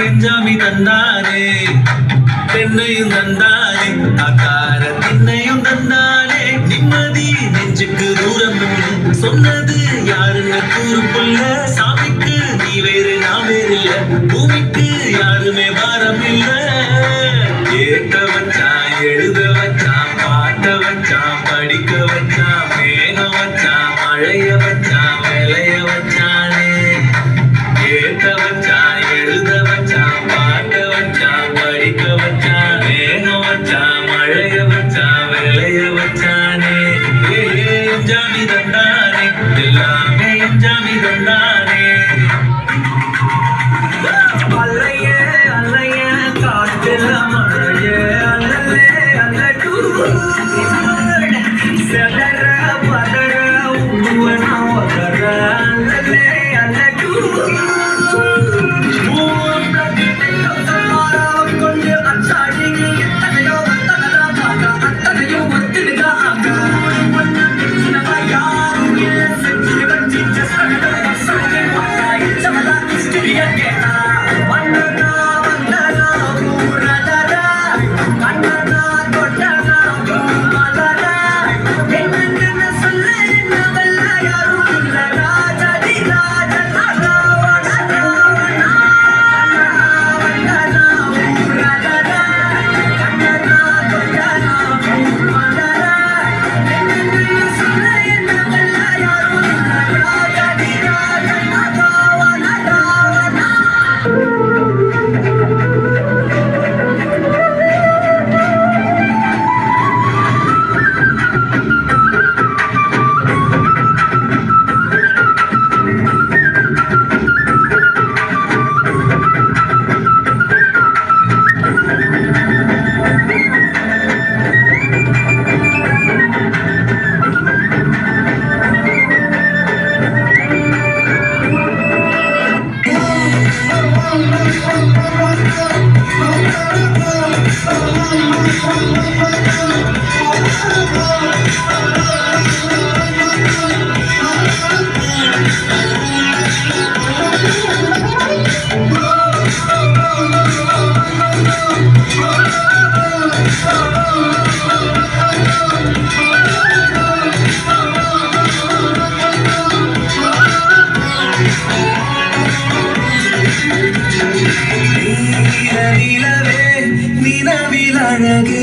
எஞ்சாமி தந்தானே பெண்ணையும் தந்தானே அக்கார திண்ணையும் தந்தானே நிம்மதி நெஞ்சுக்கு தூரம் சொன்னது யாருன்னு கூறுக்குள்ள சாமிக்கு நீ வேறு நான் வேறு இல்ல பூமிக்கு யாருமே பாரம் இல்ல ஏத்த வச்சான் எழுத வச்சான் பாட்ட வச்சான் படிக்க வச்சான் மேகம் வச்சான் மழைய வச்சான் விளைய வச்சானே ஏத்த வச்சான் எழுத வச்சான் பாட்ட வச்சான் படிக்க வச்சான் மேகம் வச்சான் மழைய வச்சான் விளைய வச்சானே எஞ்சாமி தந்தானே எல்லாமே எஞ்சாமி தந்தானே அல்லைய அல்லைய காட்டுல மழைய அல்லலே அல்லு செதற பதற உருவன வதற அல்லலே அல்லு கொஞ்சம் அச்சாடி எத்தனையோ அத்தனையோ ஒத்துடுதாங்க நிலவில் அழகு